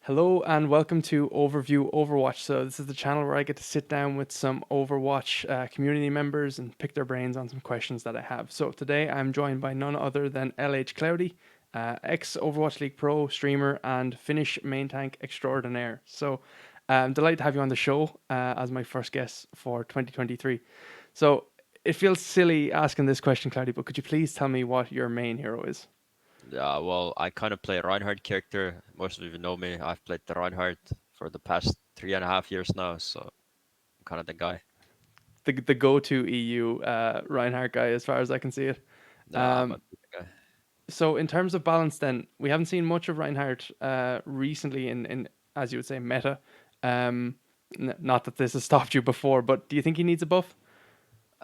Hello and welcome to Overview Overwatch. So this is the channel where I get to sit down with some Overwatch community members and pick their brains on some questions that I have. So today I'm joined by none other than LhCloudy, ex Overwatch League Pro streamer and Finnish main tank extraordinaire. So I'm delighted to have you on the show as my first guest for 2023. So it feels silly asking this question, Cloudy, but could you please tell me what your main hero is? Yeah, well, I kind of play a Reinhardt character. Most of you know me. I've played the Reinhardt for the past 3.5 years now, so I'm kind of the guy. The go-to EU Reinhardt guy, as far as I can see it. Yeah, I'm Um, the guy. so in terms of balance, then we haven't seen much of Reinhardt recently in as you would say meta. Um, Not that this has stopped you before, but do you think he needs a buff?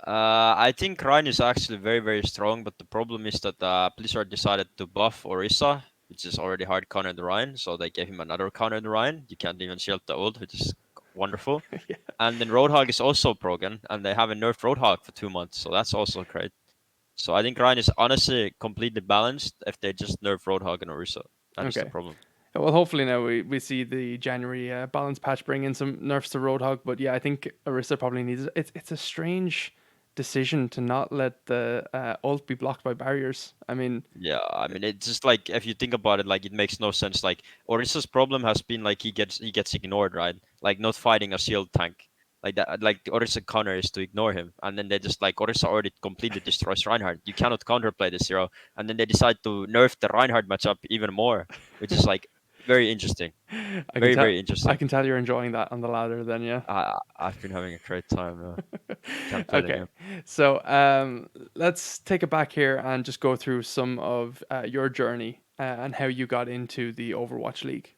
I think Rein is actually very, very strong, but the problem is that Blizzard decided to buff Orisa, which is already hard counter the Rein, so they gave him another counter the Rein. You can't even shield the ult, which is wonderful. Yeah. And then Roadhog is also broken, and they haven't nerfed Roadhog for 2 months, so that's also great. So I think Ryan is honestly completely balanced if they just nerf Roadhog and Orisa. That is the Okay. problem. Well, hopefully now we see the January balance patch bring in some nerfs to Roadhog, but yeah, I think Orisa probably needs it. It's a strange decision to not let the ult be blocked by barriers. I mean, Yeah, I mean it's just like if you think about it, like it makes no sense. Like Orisa's problem has been like he gets ignored, right? Like not fighting a shield tank. Like that like the Orisa counter is to ignore him. And then they just like Orisa already completely destroys Reinhardt. You cannot counterplay this hero. And then they decide to nerf the Reinhardt matchup even more, which is like very interesting. I can Very, tell very I interesting. can tell you're enjoying that on the ladder. Then yeah. I've been having a great time. Can't play the Okay, game. so let's take it back here and just go through some of your journey and how you got into the Overwatch League.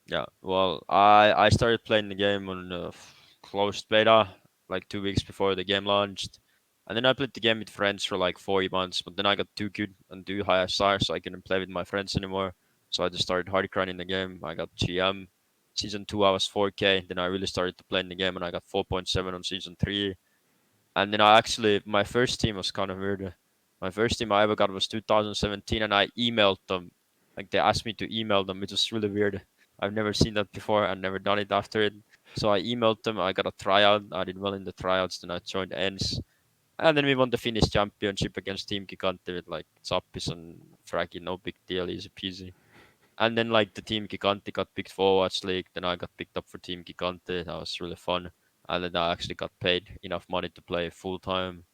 Yeah, well, I started playing the game on closed beta like 2 weeks before the game launched, and then I played the game with friends for like 4 months. But then I got too good and too high SR, so I couldn't play with my friends anymore. So I just started hard grinding the game. I got GM. Season 2 I was 4K. Then I really started to play in the game, and I got 4.7 on season 3. And then I actually my first team was kind of weird. My first team I ever got was 2017, and I emailed them. Like they asked me to email them, which was really weird. I've never seen that before. I've never done it after it. So I emailed them. I got a tryout. I did well in the tryouts. Then I joined ENS. And then we won the Finnish championship against Team Gigante with like Zappis and Fraggy. No big deal, easy peasy. And then like the Team Gigante got picked for Overwatch League. Then I got picked up for Team Gigante. That was really fun. And then I actually got paid enough money to play full time.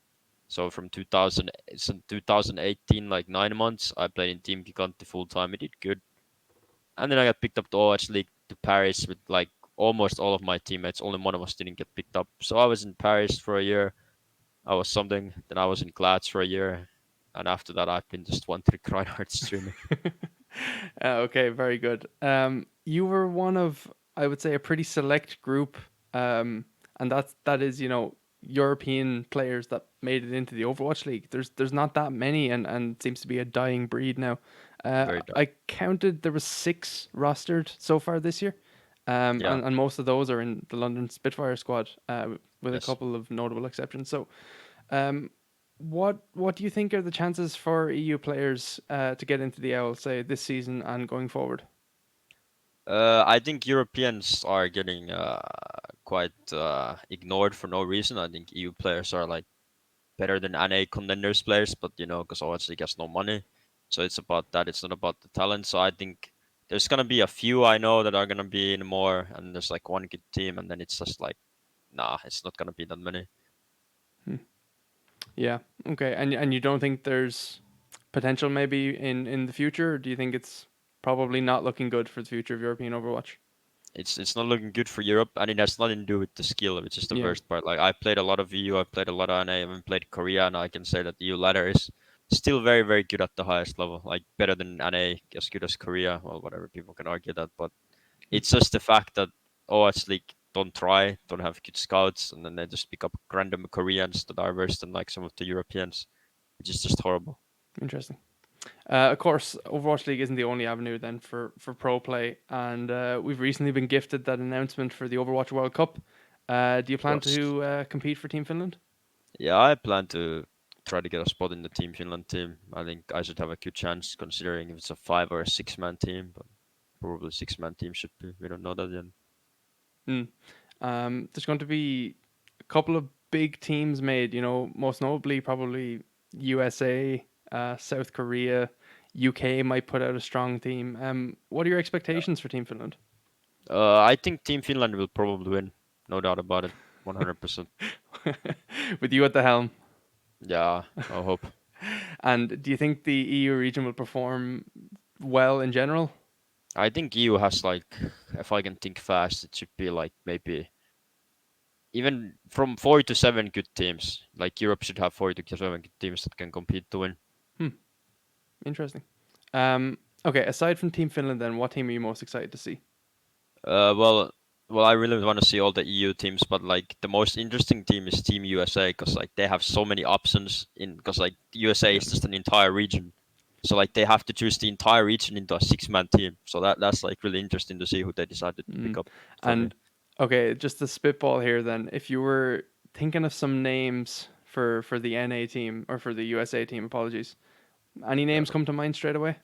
So from 2000, since 2018, like 9 months, I played in Team Gigante full time. It did good. And then I got picked up to OWWC League to Paris with like almost all of my teammates. Only one of us didn't get picked up. So I was in Paris for a year. I was something. Then I was in Glads for a year. And after that, I've been just one trick Reinhardt streaming. Okay, very good. You were one of, I would say, a pretty select group, and that is, European players that made it into the Overwatch League. There's not that many, and seems to be a dying breed now. Very dark. I counted there was six rostered so far this year, Yeah. and most of those are in the London Spitfire squad, with a Yes. couple of notable exceptions. So, um, what do you think are the chances for EU players to get into the L, say this season and going forward? I think Europeans are getting quite ignored for no reason. I think EU players are like better than NA contenders players, but because obviously gets no money, so it's about that. It's not about the talent. So I think there's gonna be a few I know that are gonna be in more, and there's like one good team, and then it's just like, nah, it's not gonna be that many. Hmm. Yeah. Okay. And you don't think there's potential maybe in the future? Or do you think it's probably not looking good for the future of European Overwatch? It's not looking good for Europe, and it has nothing to do with the skill, which is the Yeah. worst part. Like I played a lot of EU, I played a lot of NA, I haven't played Korea, and I can say that the EU ladder is still very, very good at the highest level. Like better than NA, as good as Korea. Well, whatever people can argue that, but Hmm. it's just the fact that actually don't try, don't have good scouts, and then they just pick up random Koreans that are worse than like some of the Europeans, which is just horrible. Interesting. Of course, Overwatch League isn't the only avenue then for pro play, and we've recently been gifted that announcement for the Overwatch World Cup. Do you plan Yes. to compete for Team Finland? Yeah, I plan to try to get a spot in the Team Finland team. I think I should have a good chance considering if it's a 5 or a 6 man team. But probably 6-man team should be. We don't know that yet. Mm. There's going to be a couple of big teams made. Most notably probably USA, South Korea, UK might put out a strong team. What are your expectations for Team Finland? I think Team Finland will probably win, no doubt about it, 100%. With you at the helm. Yeah, I hope. And do you think the EU region will perform well in general? I think EU has like, if I can think fast, it should be like maybe even from 4 to 7 good teams. Like Europe should have 4 to 7 good teams that can compete to win. Hmm, interesting. Okay, aside from Team Finland, then what team are you most excited to see? Uh, well, well, I really want to see all the EU teams, but like the most interesting team is Team USA because like they have so many options in because like USA Yeah. is just an entire region, so like they have to choose the entire region into a 6-man team. So that's like really interesting to see who they decided to pick Mm. up for me. And okay, just the spitball here then. If you were thinking of some names for the NA team or for the USA team, apologies. Any Yeah. names come to mind straight away?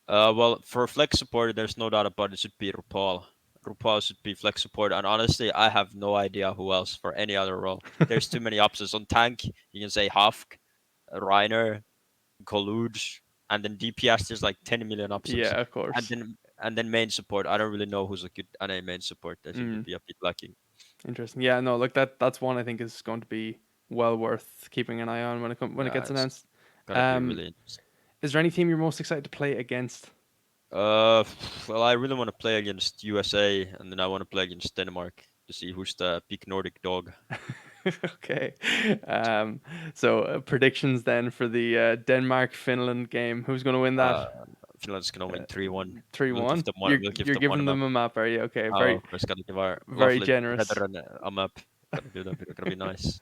Well, for flex support, there's no doubt about it. It should be RuPaul. RuPaul should be flex support, and honestly, I have no idea who else for any other role. There's too many options on tank. You can say Hafk, Reiner, Coluge, and then DPS. There's like 10 million options, Yeah, of and course. then main support. I don't really know who's a good NA main support. They seem to Mm, be a bit lacking. interesting. Yeah, no, look that's one I think is going to be well worth keeping an eye on when it Yeah, gets it's announced. gonna be Um, really interesting. is there any team you're most excited to play against? Uh, well, I really want to play against USA, and then I want to play against Denmark to see who's the big Nordic dog. Okay. Um, predictions then for the Denmark Finland game. Who's going to win that? Uh, Finland's gonna win 3-1. Three We'll give one. them one. You're We'll give you're them one giving map. them a map, are you? Okay. Oh, Very of course, gotta give our very lovely generous. brethren a map. Gotta do that. It's gonna be nice.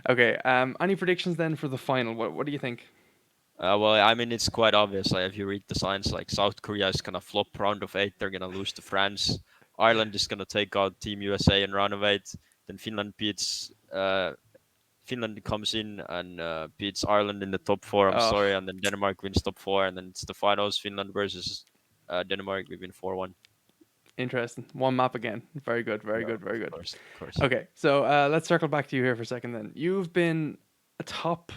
Okay. Any predictions then for the final? What do you think? Well, I mean, it's quite obvious. Like, if you read the signs, like South Korea is gonna flop round of eight. They're gonna lose to France. Ireland is gonna take out Team USA in round of eight. Then Finland beats. Finland comes in and beats Ireland in the top four. I'm Oh, sorry, and then Denmark wins top four, and then it's the finals. Finland versus Denmark. We win 4-1. interesting. One map again. Very good. Very Yeah, good. Very of good. course, of course. Okay. So let's circle back to you here for a second. Then you've been a top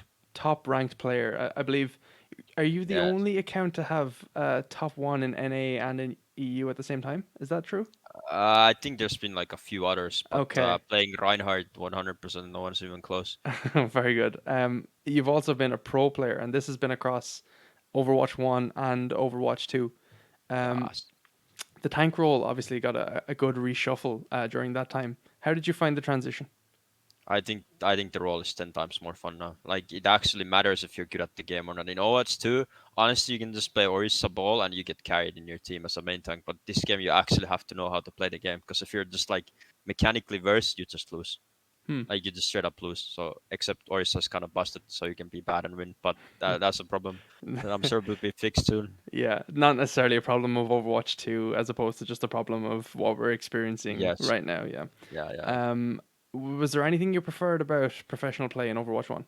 ranked player, I believe. Are you the Yeah, only account to have top one in NA and in EU at the same time? Is that true? I think there's been like a few others, but Okay, playing Reinhardt 100%, no one's even close. very good. You've also been a pro player, and this has been across Overwatch One and Overwatch Two. Yeah, Um, the tank role obviously got a good reshuffle during that time. How did you find the transition? I think the role is 10 times more fun now. Like it actually matters if you're good at the game or not. In Overwatch 2, honestly, you can just play Orisa ball and you get carried in your team as a main tank. But this game, you actually have to know how to play the game because if you're just like mechanically versed, you just lose. Hmm. Like you just straight up lose. So except Orisa is kind of busted, so you can be bad and win. But that's a problem that I'm sure will be fixed soon. Yeah, not necessarily a problem of Overwatch 2 as opposed to just a problem of what we're experiencing Yes. right now, yeah. Yeah. Yeah. Um was there anything you preferred about professional play in Overwatch 1?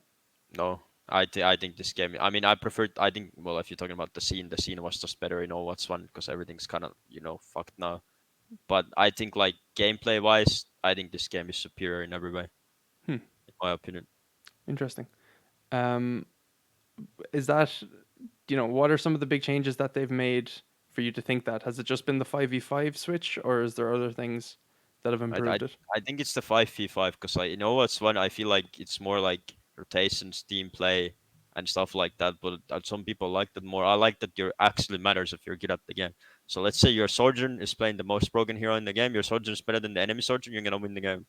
No, I think this game. I mean, I preferred. I think. Well, if you're talking about the scene was just better in Overwatch One because everything's kind of fucked now. But I think like gameplay wise, I think this game is superior in every way, Hmm, in my opinion. interesting. Um is that what are some of the big changes that they've made for you to think that? Has it just been the 5v5 switch or is there other things that have I I, improved it? I think it's the 5v5 because in Overwatch One, I feel like it's more like rotations, team play, and stuff like that. But some people like that more. I like that you actually matters if you're good at the game. So let's say your Sojourn is playing the most broken hero in the game. Your Sojourn is better than the enemy Sojourn. You're gonna win the game.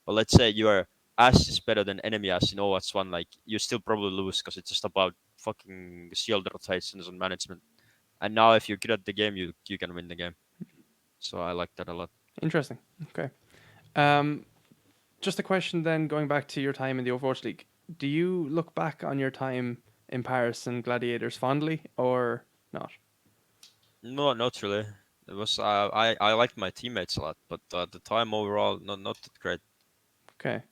But let's say your Ash is better than enemy Ash in Overwatch 1, like you still probably lose because it's just about fucking shield rotations and management. And now if you're good at the game, you can win the game. So I like that a lot. Interesting. Okay. Um just a question then, going back to your time in the Overwatch League. Do you look back on your time in Paris and Gladiators fondly or not? No, not really. It was I liked my teammates a lot, but the time overall not that great. Okay.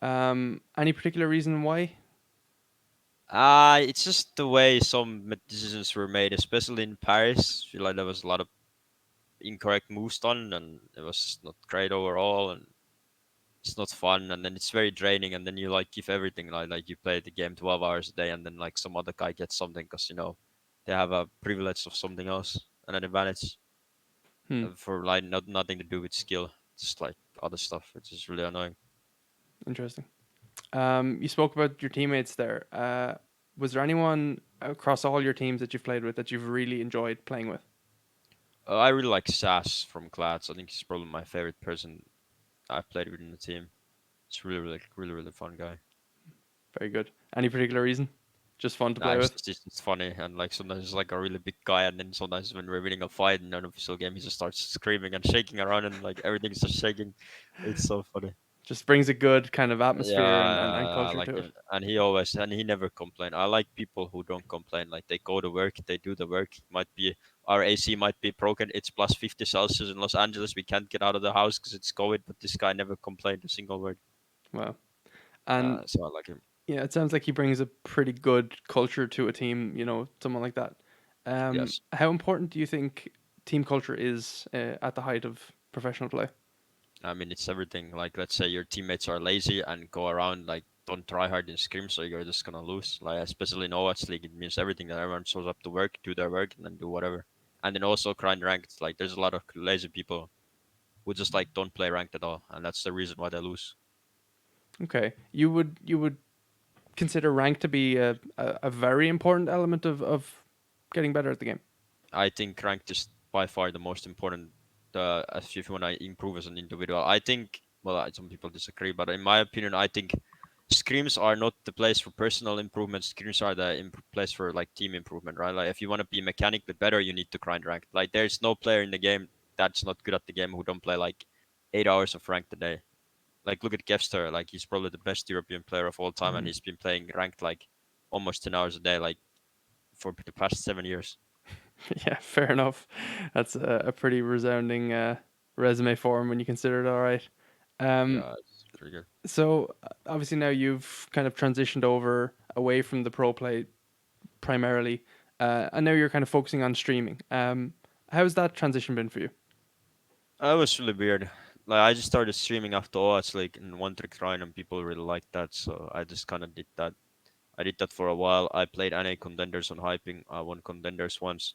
Any particular reason why? It's just the way some decisions were made, especially in Paris. I feel like there was a lot of incorrect moves done, and it was not great overall, and it's not fun, and then it's very draining, and then you like give everything, like you play the game 12 hours a day, and then like some other guy gets something because they have a privilege of something else and an advantage Hmm. for like nothing to do with skill, just like other stuff, which is really annoying. Interesting. You spoke about your teammates there. Was there anyone across all your teams that you've played with that you've really enjoyed playing with? I really like Sass from Clads. I think he's probably my favorite person I've played with in the team. It's really fun guy. Very good. Any particular reason? Just fun to Nah, play with? it's funny, and like sometimes he's like a really big guy, and then sometimes when we're winning a fight in an official game, he just starts screaming and shaking around, and like everything's just shaking. It's so funny. Just brings a good kind of Yeah, atmosphere and I culture like to it. him, and he never complain. I like people who don't complain. Like they go to work, they do the work. Might be our AC might be broken. It's plus 50 Celsius in Los Angeles. We can't get out of the house because it's COVID. But this guy never complained a single word. Wow. And So I like him. yeah, it sounds like he brings a pretty good culture to a team, someone like that. Yes. How important do you think team culture is at the height of professional play? I mean, it's everything. Like, let's say your teammates are lazy and go around like don't try hard in scrim, so you're just gonna lose. Like, especially in Overwatch League, it means everything that everyone shows up to work, do their work, and then do whatever. And then also grind ranked. Like, there's a lot of lazy people who just like don't play ranked at all, and that's the reason why they lose. Okay. You would consider rank to be a very important element of getting better at the game. I think ranked is by far the most important. If you want to improve as an individual, I think. Well, some people disagree, but in my opinion, I think scrims are not the place for personal improvement. Scrims are the place for like team improvement, right? Like if you want to be mechanically better, you need to grind ranked. Like there's no player in the game that's not good at the game who don't play like 8 hours of ranked a day. Like look at Gevster, like he's probably the best European player of all time, and Mhm. he's been playing ranked like almost 10 hours a day, like for the past 7 years. Yeah, fair enough. That's a pretty resounding resume for him when you consider it. All right. Um, Yeah, it's pretty good. so obviously now you've kind of transitioned over away from the pro play primarily, and now you're kind of focusing on streaming. How's that transition been for you? It was really weird. Like I just started streaming after OWWC League in One Trick Ryan, and people really liked that, so I just kind of did that. I did that for a while. I played NA contenders on hyping. I won contenders once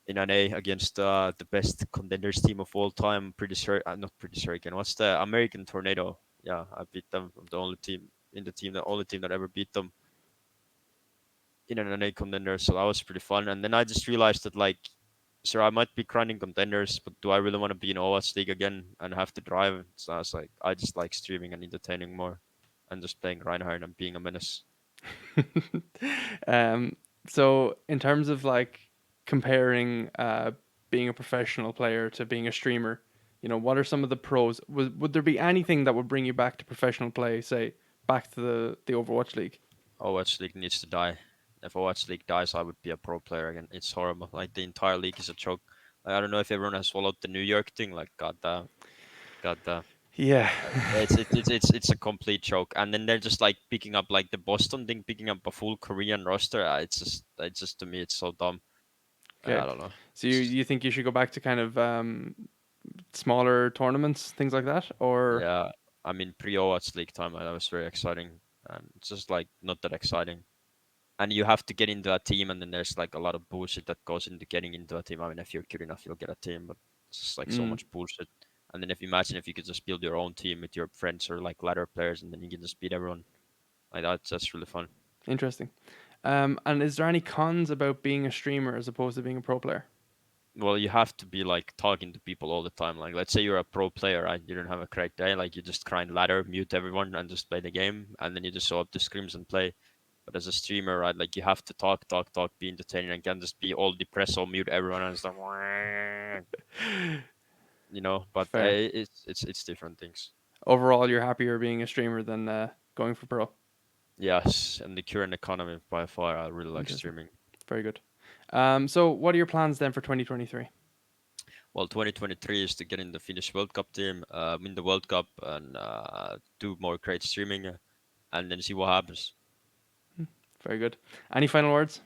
in NA against the best contenders team of all time. Pretty sure, not pretty sure again. What's the American Tornado? Yeah, I beat them. I'm the only team in the only team that ever beat them in an NA contender. So that was pretty fun. And then I just realized that like, sure, I might be grinding contenders, but do I really want to be in Overwatch League again and have to drive? So I was like, I just like streaming and entertaining more, and just playing Reinhardt and being a menace. um, so in terms of like comparing being a professional player to being a streamer, what are some of the pros? Would there be anything that would bring you back to professional play, say back to the Overwatch League? Overwatch League needs to die. If Overwatch League dies, I would be a pro player again. It's horrible. Like the entire league is a joke. Like, I don't know if everyone has followed the New York thing. Like, god damn. Yeah. It's a complete joke. And then they're just like picking up like the Boston thing, picking up a full Korean roster. It's just to me, it's so dumb. Okay. I don't know. So you It's you think you should go back to kind of smaller tournaments, things like that, or Yeah, I mean pre-Overwatch League time, that was very exciting, and it's just like not that exciting. And you have to get into a team, and then there's like a lot of bullshit that goes into getting into a team. I mean, if you're good enough, you'll get a team, but it's just like so mm, much bullshit. And then if you imagine if you could just build your own team with your friends or like ladder players, and then you can just beat everyone like that. That's really fun. interesting. And is there any cons about being a streamer as opposed to being a pro player? Well, you have to be like talking to people all the time. Like, let's say you're a pro player, right? You don't have a correct day. Like, you just grind ladder, mute everyone, and just play the game, and then you just show up to scrims and play. But as a streamer, right, like you have to talk, talk, talk, be entertaining, and can't just be all depressed or mute everyone and stuff. But Fair. it's different things. Overall, you're happier being a streamer than going for pro. Yes, and the current economy by far, I really like Interesting. streaming. Very good. So what are your plans then for 2023? Well, 2023 is to get in the Finnish World Cup team, win the World Cup, and do more great streaming, and then see what happens. Very good. Any final words?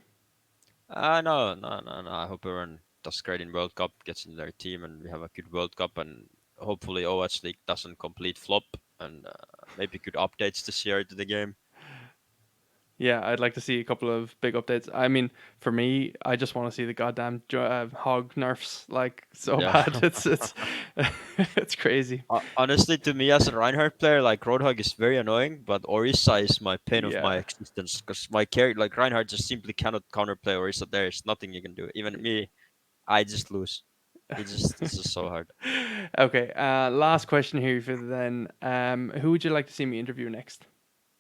No, no, no, no. I hope everyone does great in World Cup, gets in their team, and we have a good World Cup, and hopefully Overwatch League doesn't complete flop, and maybe good updates this year to the game. Yeah, I'd like to see a couple of big updates. I mean, for me, I just want to see the goddamn hog nerfs like so Yeah. bad. It's it's crazy. Honestly, to me as a Reinhardt player, like Roadhog is very annoying, but Orisa is my pain of my Yeah. existence because my character, like Reinhardt, just simply cannot counterplay Orisa. There's nothing you can do. Even me, I just lose. It's just so hard. Okay. Last question here for then. Who would you like to see me interview next?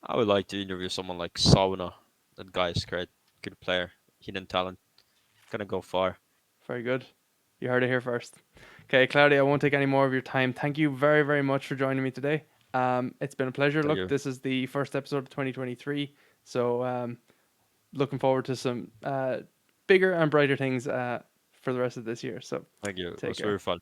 I would like to interview someone like Sauna. That guy is great, good player, hidden talent, gonna go far. Very good. You heard it here first. Okay, Cloudy, I won't take any more of your time. Thank you very, very much for joining me today. It's been a pleasure. Thank Look, you. this is the first episode of 2023, so looking forward to some bigger and brighter things for the rest of this year. So Thank you. It take was care. very fun.